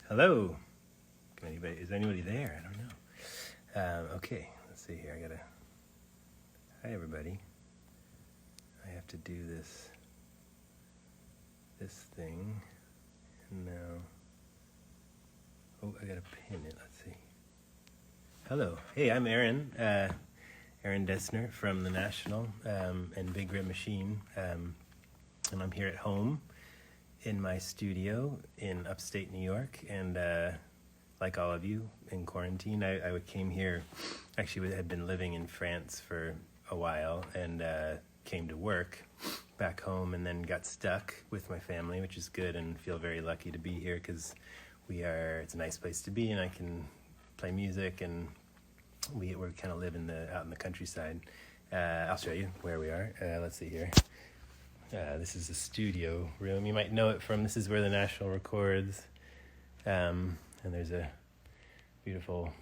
Hello. Is anybody there? I don't know. Okay, let's see here. Hi everybody. I have to do this thing. And now, I gotta pin it. Let's see. Hello. Hey, I'm Aaron. Aaron Dessner from the National and Big Red Machine. And I'm here at home in my studio in upstate New York, and like all of you, in quarantine. I came here, actually had been living in France for a while, and came to work back home, and then got stuck with my family, which is good, and feel very lucky to be here, because it's a nice place to be, and I can play music, and we're kind of live out in the countryside. I'll show you where we are. Let's see here. This is the studio room. You might know it from, this is where the National records. And there's a beautiful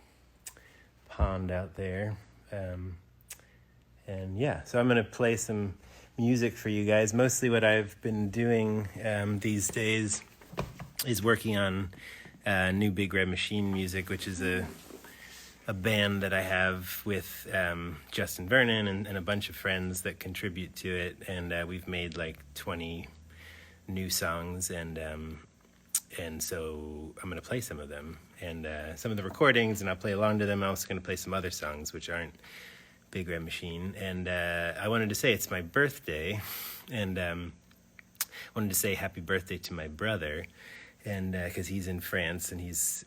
pond out there. And yeah, so I'm going to play some music for you guys. Mostly what I've been doing these days is working on new Big Red Machine music, which is a band that I have with Justin Vernon and a bunch of friends that contribute to it, and we've made like 20 new songs, and so I'm going to play some of them, and some of the recordings, and I'll play along to them. I'm also going to play some other songs which aren't Big Red Machine, and I wanted to say it's my birthday, and wanted to say happy birthday to my brother, and because he's in France, and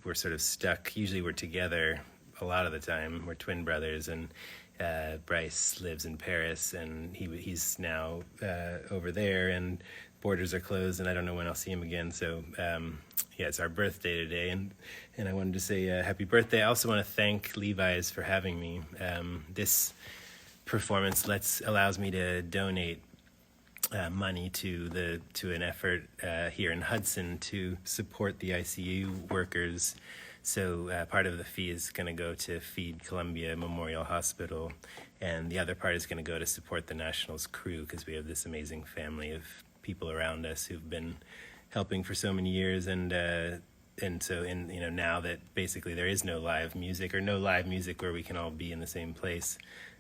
we're sort of stuck. Usually we're together a lot of the time. We're twin brothers, and Bryce lives in Paris, and he's now over there, and borders are closed, and I don't know when I'll see him again. So yeah, it's our birthday today, and I wanted to say happy birthday. I also want to thank Levi's for having me. This performance allows me to donate money to an effort here in Hudson to support the ICU workers. So part of the fee is going to go to feed Columbia Memorial Hospital, and the other part is going to go to support the Nationals crew, because we have this amazing family of people around us who've been helping for so many years, and so now that basically there is no live music where we can all be in the same place,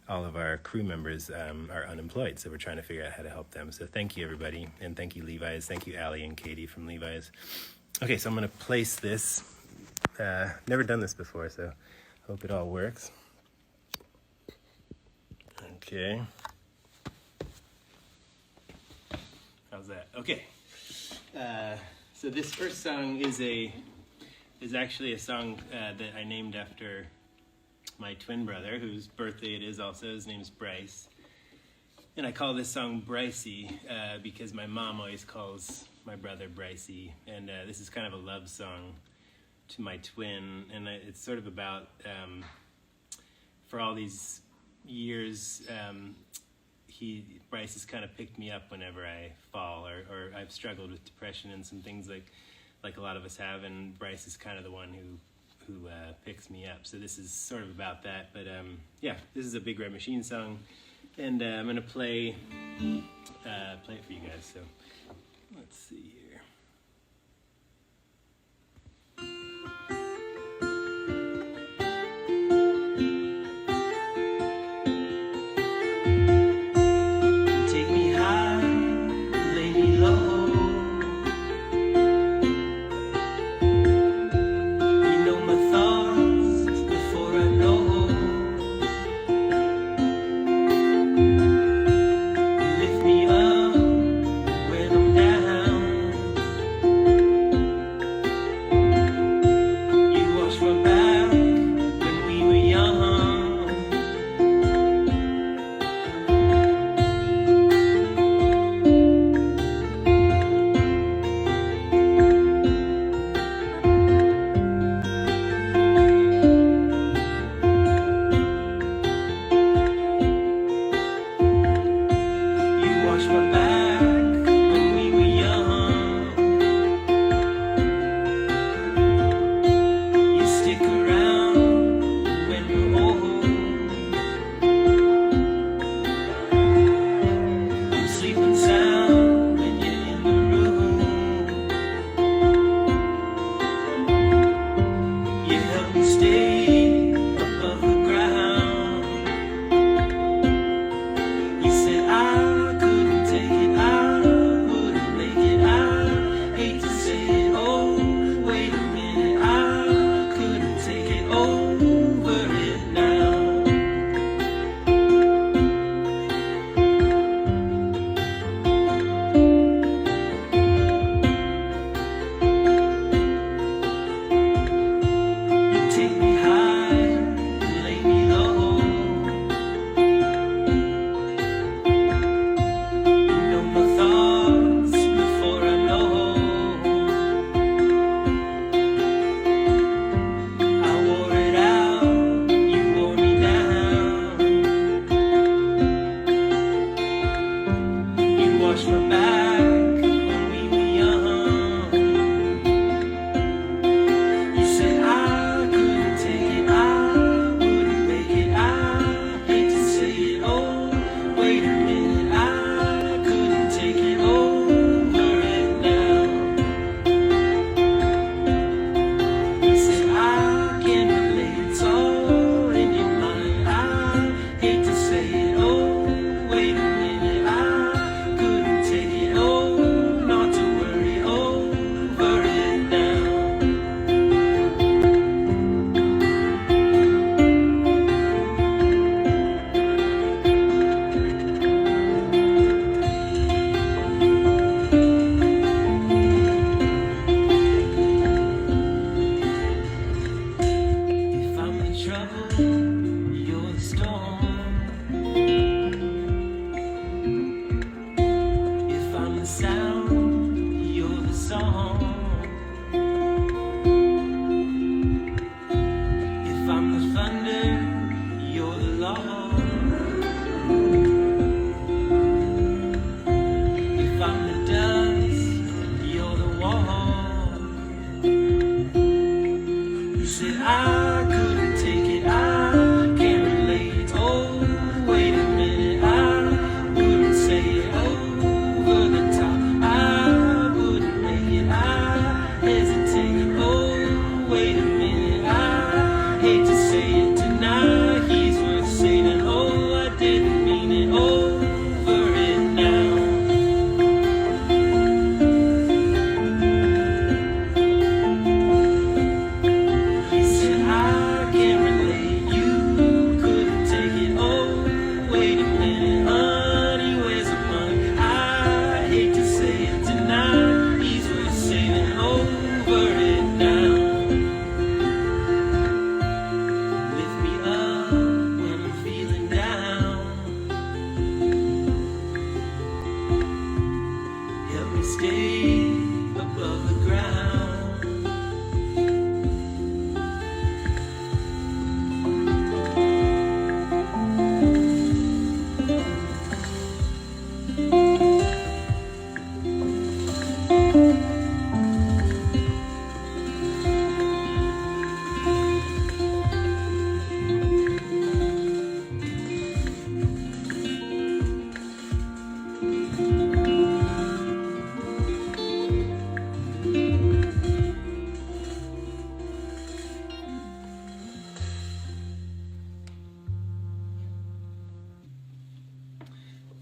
all of our crew members are unemployed, so we're trying to figure out how to help them. So thank you, everybody, and thank you, Levi's. Thank you, Allie and Katie from Levi's. Okay, so I'm going to place this. Never done this before, so hope it all works. Okay. How's that? Okay. So this first song is actually a song that I named after my twin brother, whose birthday it is also. His name's Bryce. And I call this song Brycie because my mom always calls my brother Brycie. And this is kind of a love song to my twin, and it's sort of about for all these years Bryce has kind of picked me up whenever I fall, or I've struggled with depression and some things like a lot of us have, and Bryce is kind of the one who picks me up. So this is sort of about that, but yeah, this is a Big Red Machine song, and I'm gonna play it for you guys. So let's see here. Lift me up when I'm down.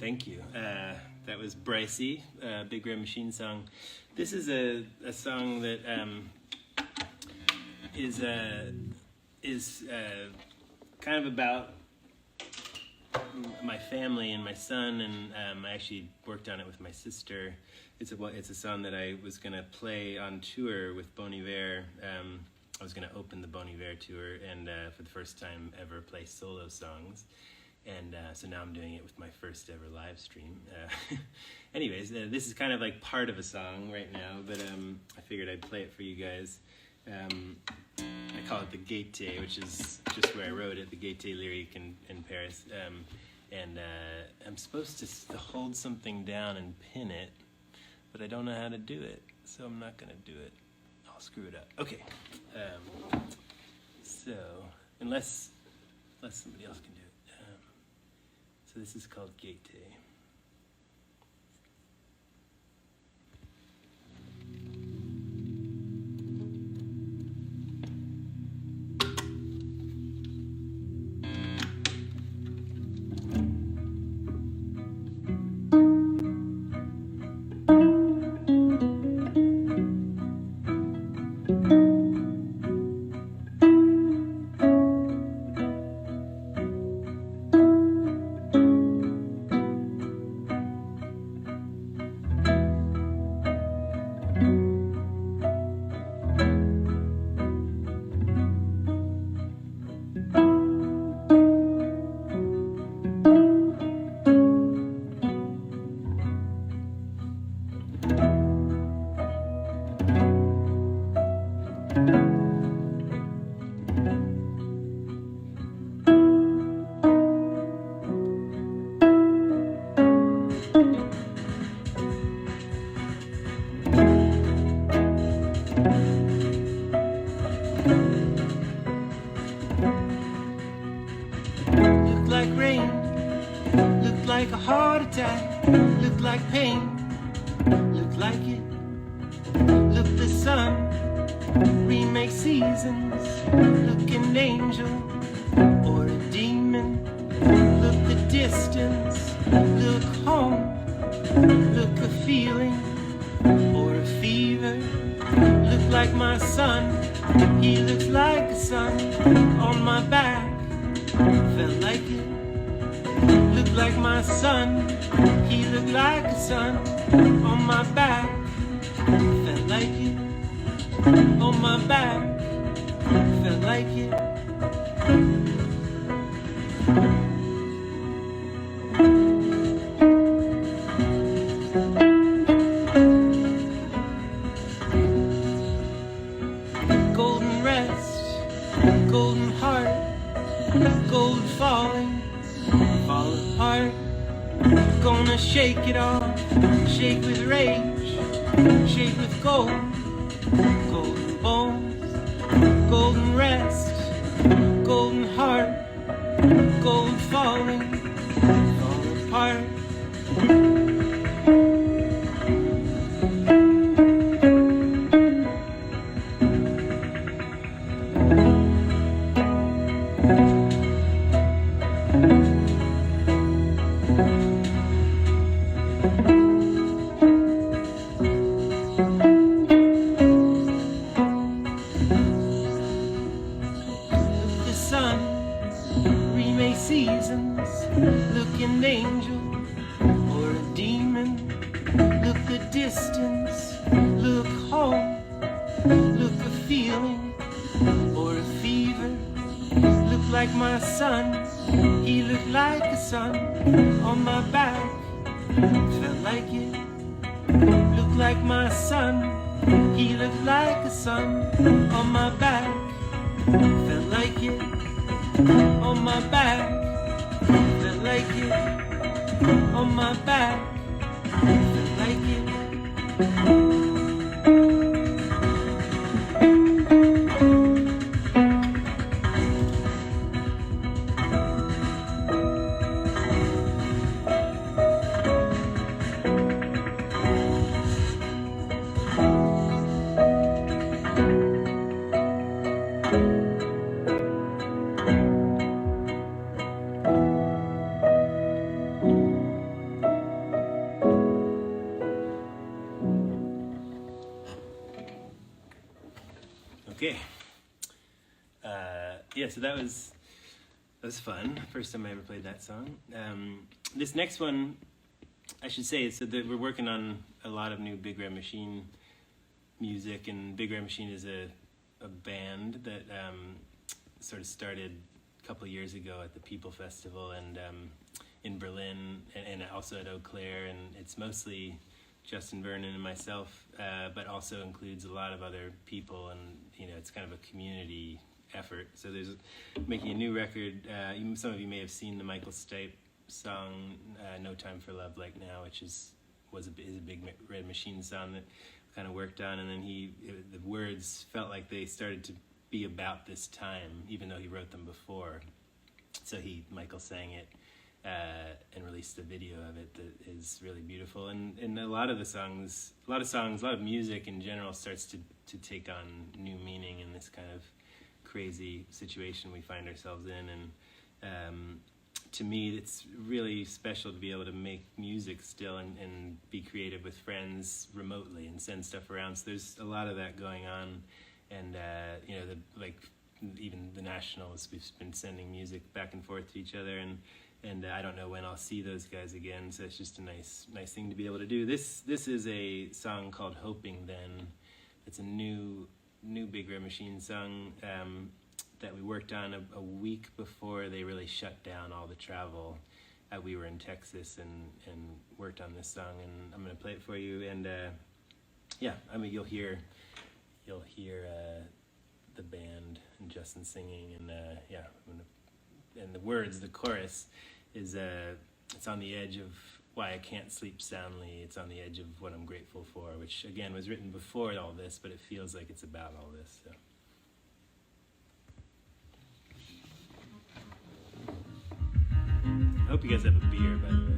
Thank you. That was Brycie, Big Red Machine song. This is a song that is kind of about my family and my son, and I actually worked on it with my sister. It's a song that I was going to play on tour with Bon Iver. I was going to open the Bon Iver tour and for the first time ever play solo songs. And so now I'm doing it with my first ever live stream. Anyways, this is kind of like part of a song right now, but I figured I'd play it for you guys. I call it the Gaieté, which is just where I wrote it, the Gaieté Lyrique in Paris. And I'm supposed to hold something down and pin it, but I don't know how to do it, so I'm not going to do it. I'll screw it up. Okay. So, unless somebody else can do it. So this is called Gaieté. Like a heart attack, look like pain, look like it. Look the sun, remake seasons, look an angel or a demon. Look the distance, look home, look a feeling or a fever. Look like my son, he looks like a sun on my back, felt like it. Look like my son, he looked like a sun on my back, felt like it. On my back, felt like it. Golden rest, golden heart, gold falling, fall apart. Gonna shake it off, shake with rage, shake with gold, golden bones, golden rest, golden heart, gold falling, fall apart. Seasons, look an angel or a demon. Look the distance, look home, look a feeling or a fever. Look like my son, he looked like a sun on my back, felt like it. Look like my son, he looked like a sun on my back, felt like it. On my back, felt like it. On my back, felt like it. Okay. Yeah, so that was fun. First time I ever played that song. This next one, I should say, so that we're working on a lot of new Big Red Machine music, and Big Red Machine is a band that sort of started a couple of years ago at the People Festival and in Berlin, and also at Eau Claire, and it's mostly Justin Vernon and myself, but also includes a lot of other people, and it's kind of a community effort. So there's making a new record. Some of you may have seen the Michael Stipe song "No Time for Love Like Now," which is a Big Red Machine song that kind of worked on, and then the words felt like they started to be about this time, even though he wrote them before. So Michael sang it and released a video of it that is really beautiful. And a lot of music in general starts to take on new meaning in this kind of crazy situation we find ourselves in. And to me, it's really special to be able to make music still and be creative with friends remotely and send stuff around. So there's a lot of that going on. And, even the Nationals, we've been sending music back and forth to each other, and I don't know when I'll see those guys again, so it's just a nice thing to be able to do. This is a song called "Hoping Then." It's a new Big Red Machine song that we worked on a week before they really shut down all the travel. We were in Texas and worked on this song, and I'm going to play it for you. And you'll hear the band and Justin singing, and and the words, the chorus is it's on the edge of why I can't sleep soundly. It's on the edge of what I'm grateful for, which again was written before all this, but it feels like it's about all this. So. I hope you guys have a beer, by the way.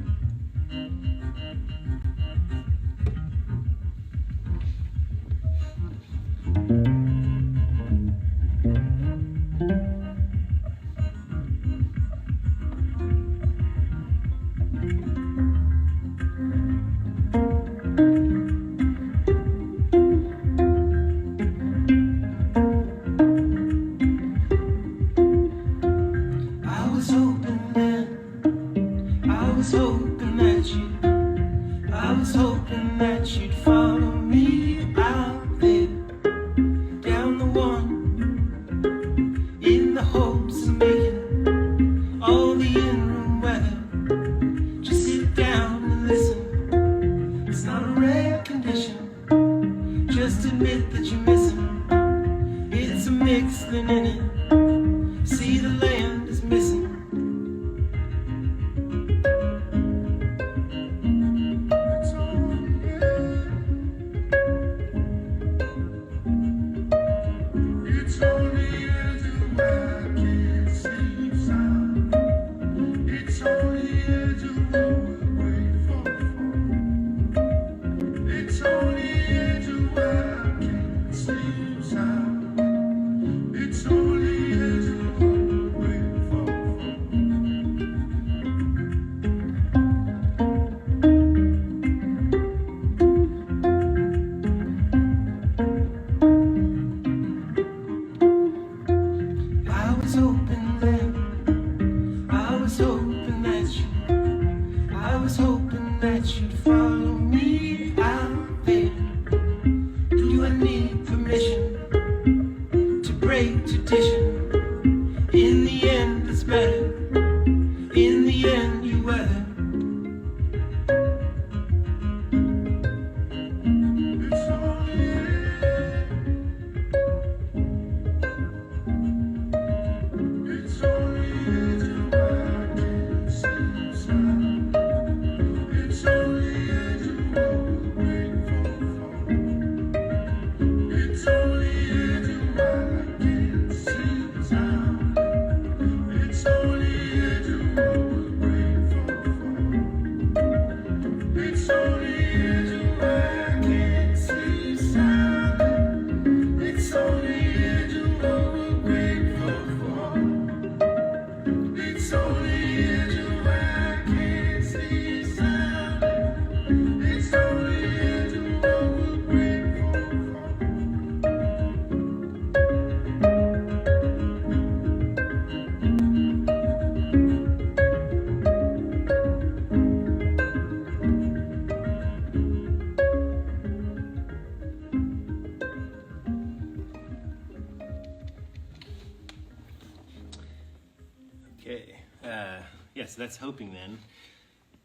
so that's Hoping Then.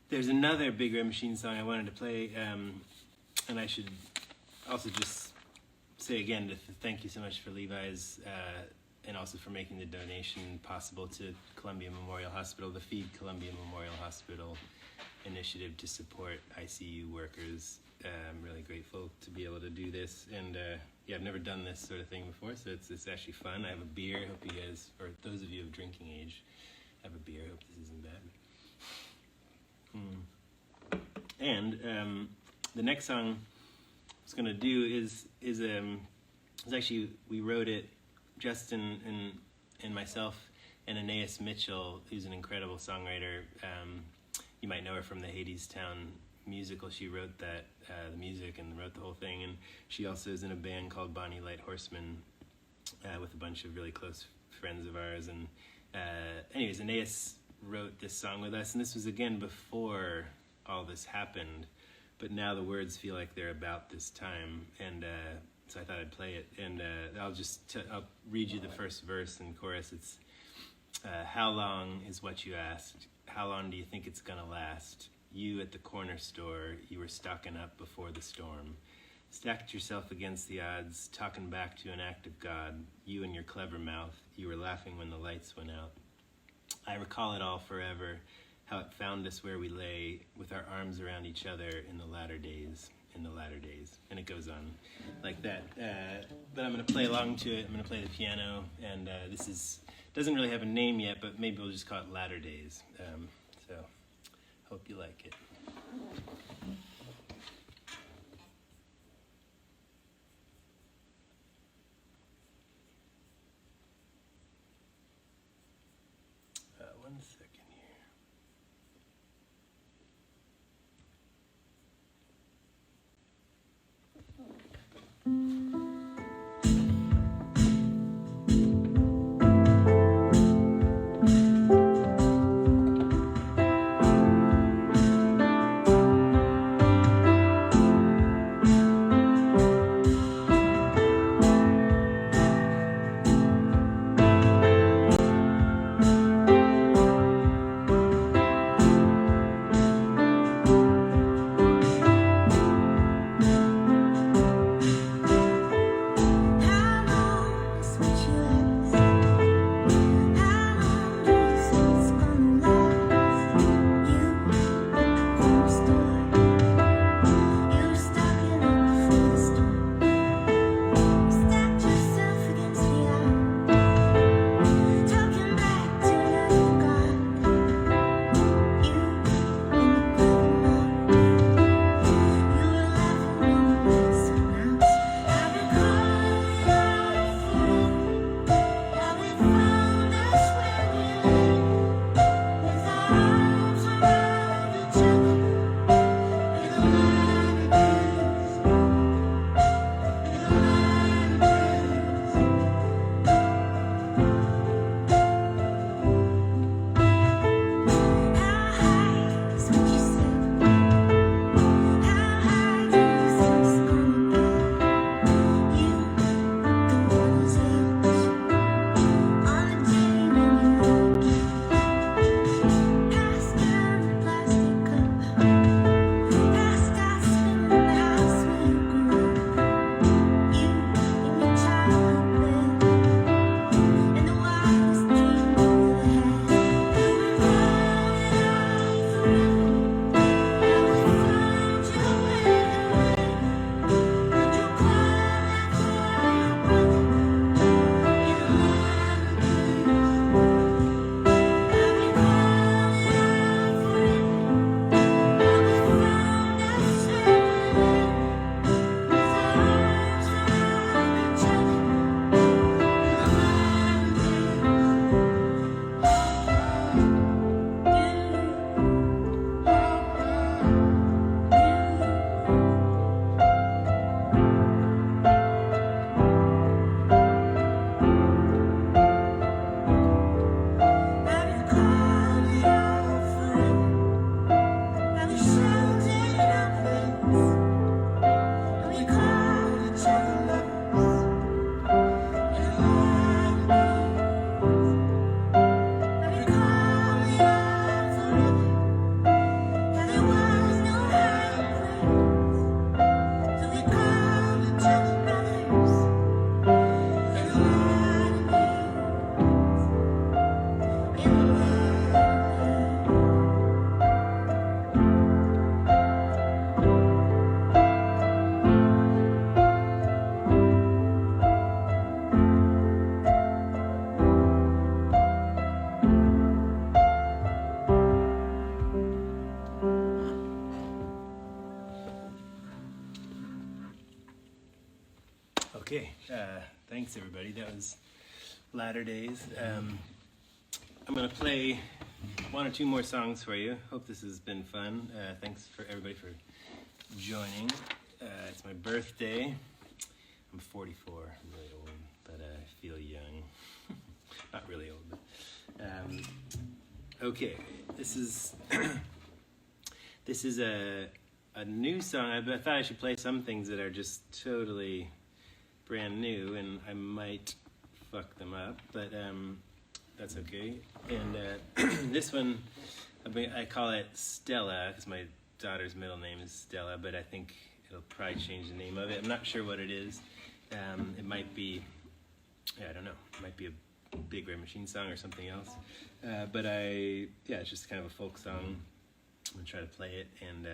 There's another Big Red Machine song I wanted to play, and I should also just say again to thank you so much for Levi's and also for making the donation possible to Columbia Memorial Hospital, the Feed Columbia Memorial Hospital initiative to support ICU workers. I'm really grateful to be able to do this, and yeah, I've never done this sort of thing before, so it's actually fun. I have a beer. I hope you guys, or those of you of drinking age, have a beer. I hope this isn't bad. And the next song I was gonna do is actually, we wrote it, Justin and myself and Anais Mitchell, who's an incredible songwriter. You might know her from the Hadestown musical. She wrote that the music and wrote the whole thing, and she also is in a band called Bonnie Light Horseman with a bunch of really close friends of ours. And anyways, Anais wrote this song with us, and this was again before all this happened, but now the words feel like they're about this time, and so I thought I'd play it. And I'll read you the first verse and chorus. It's how long is what you asked? How long do you think it's gonna last? You at the corner store, you were stocking up before the storm. Stacked yourself against the odds, talking back to an act of God. You and your clever mouth, you were laughing when the lights went out. I recall it all forever, how it found us where we lay, with our arms around each other in the latter days. And it goes on like that. But I'm gonna play along to it. I'm gonna play the piano, and this doesn't really have a name yet, but maybe we'll just call it Latter Days. So hope you like it. One second here. Thanks, everybody. That was Latter Days. I'm going to play one or two more songs for you. Hope this has been fun. Thanks for everybody for joining. It's my birthday. I'm 44. I'm really old, but I feel young. Not really old, but okay. This is a new song. I thought I should play some things that are just totally brand new, and I might fuck them up, but that's okay. And this one, I call it Stella, because my daughter's middle name is Stella, but I think it'll probably change the name of it. I'm not sure what it is. It might be, I don't know, it might be a Big Red Machine song or something else. But it's just kind of a folk song. I'm going to try to play it, and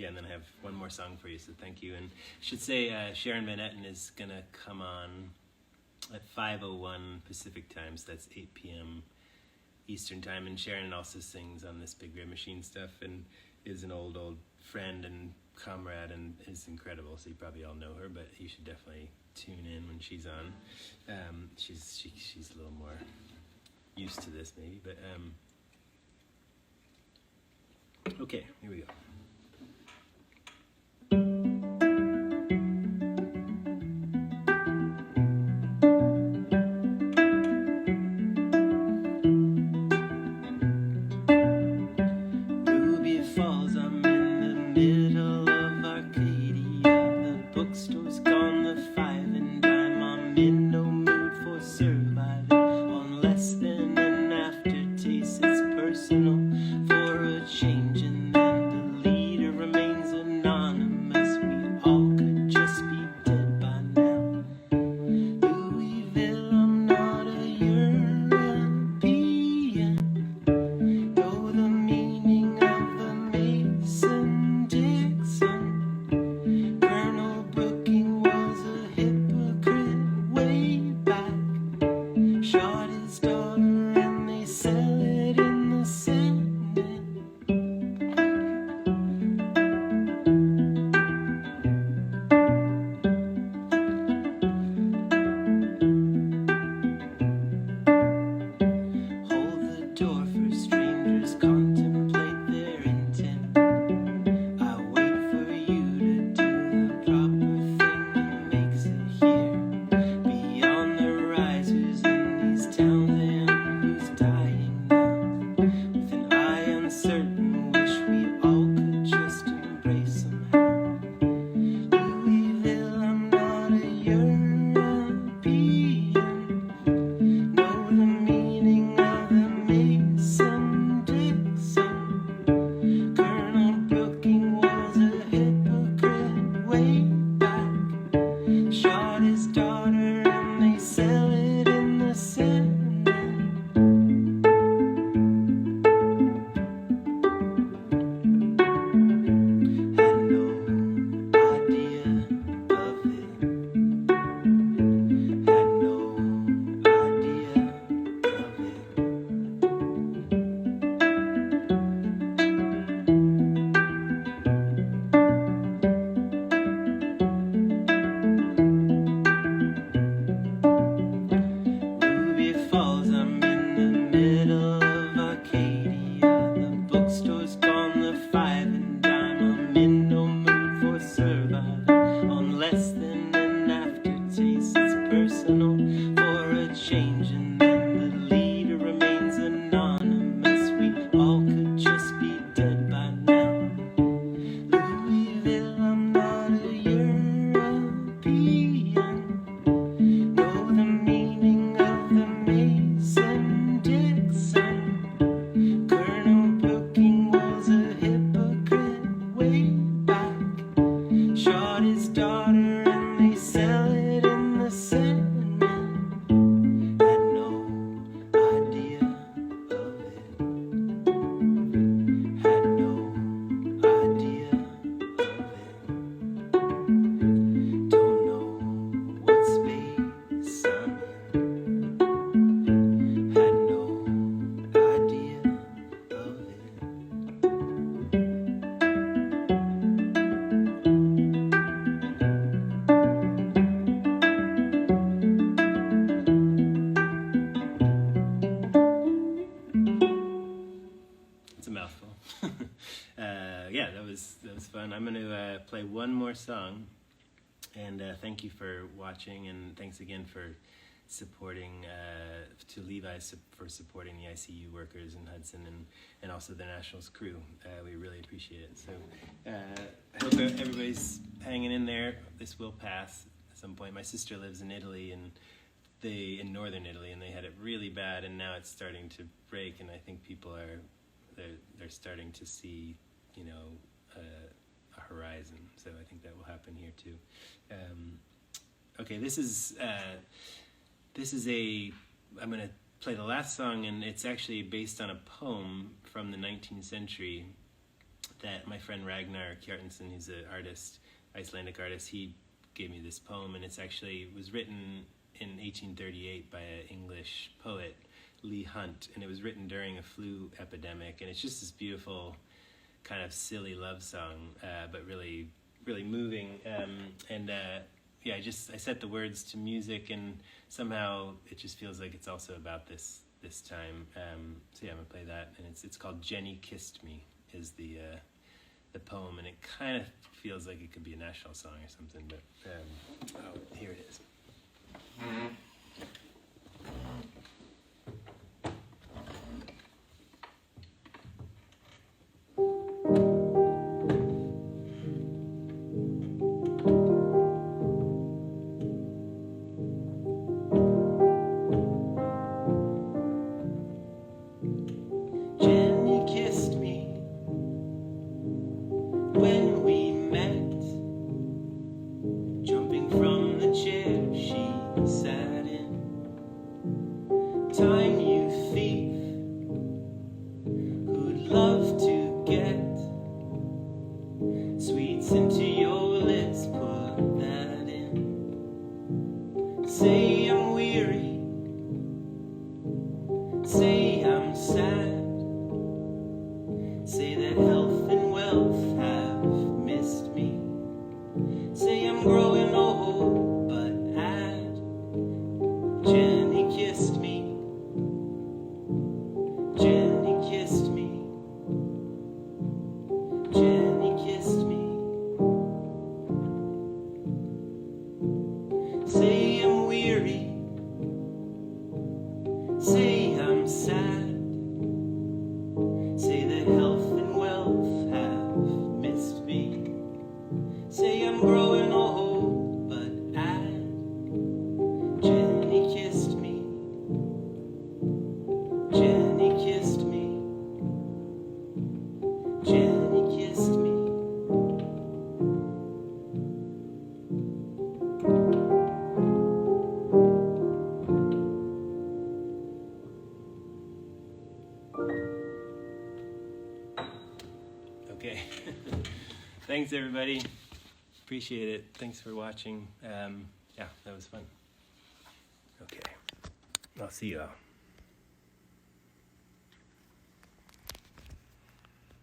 and then I have one more song for you, so thank you. And I should say Sharon Van Etten is going to come on at 5:01 Pacific time, so that's 8 p.m. Eastern time, and Sharon also sings on this Big Red Machine stuff, and is an old friend and comrade, and is incredible, so you probably all know her, but you should definitely tune in when she's on. She's a little more used to this, maybe, but okay, here we go. Ruby Falls, I'm in the middle of Arcadia. The bookstore's gone, the 5 and dime. I'm in no mood for surviving on less than an aftertaste. It's personal for a change, and then the leader remains anonymous. We all could just be dead by now. Louisville, I'm not a European. Know the meaning of the Mason-Dixon. Colonel Brooking was a hypocrite way back. Shot his daughter and they sell it in the Senate. Hold the door for strangers, contemplate their intent. I wait for you to do the proper thing that makes it here. Beyond the rise, who's in these towns and who's dying now? With an eye uncertain, wish we all could just embrace somehow. Louisville, I'm not a European. Know the meaning of the Mason-Dixon. Colonel Brooking was a hypocrite way back. Shot his daughter and they sell it in the Senate. Had no idea of it. Had no idea of it. Ruby Falls, I'm in the middle of Arcadia. The bookstore's gone, the 5 and dime. I'm in no mood for surviving on less than an aftertaste. It's personal for a change, and then the leader remains anonymous. We all could just be dead by now. Louisville, I'm not a European. Know the meaning of the Mason-Dixon. Colonel Brooking was a hypocrite way back. Shot his daughter and they sell it in the Senate. Had no fun. I'm going to play one more song, and thank you for watching, and thanks again for supporting, to Levi for supporting the ICU workers in Hudson and also the Nationals crew. We really appreciate it. So I hope everybody's hanging in there. This will pass at some point. My sister lives in Italy, and in northern Italy, and they had it really bad, and now it's starting to break, and I think people they're starting to see, you know, a horizon. So I think that will happen here too. Okay, this is I'm going to play the last song, and it's actually based on a poem from the 19th century that my friend Ragnar Kjartansson, he's an artist, Icelandic artist, he gave me this poem, and it was written in 1838 by an English poet, Leigh Hunt, and it was written during a flu epidemic, and it's just this beautiful kind of silly love song, but really, really moving, yeah, I set the words to music, and somehow it just feels like it's also about this time. So yeah, I'm gonna play that, and it's called "Jenny Kissed Me" is the poem, and it kind of feels like it could be a national song or something. But here it is. Jenny kissed me when we met, jumping from the chair she sat in. Time, you thief, who'd love to get sweets into your lips, put that in. Say I'm weary, say I'm sad, say that health and wealth have missed me. Say I'm growing old, but add, Jenny kissed me. Jenny kissed me. Jenny kissed me. Say I'm weary. Say I'm sad. Say that health and wealth have missed me. Say I'm growing old, but add, Jenny kissed me. Jenny kissed me. Jenny kissed me. Okay. Thanks, everybody. Appreciate it. Thanks for watching. Yeah, that was fun. Okay. I'll see you all.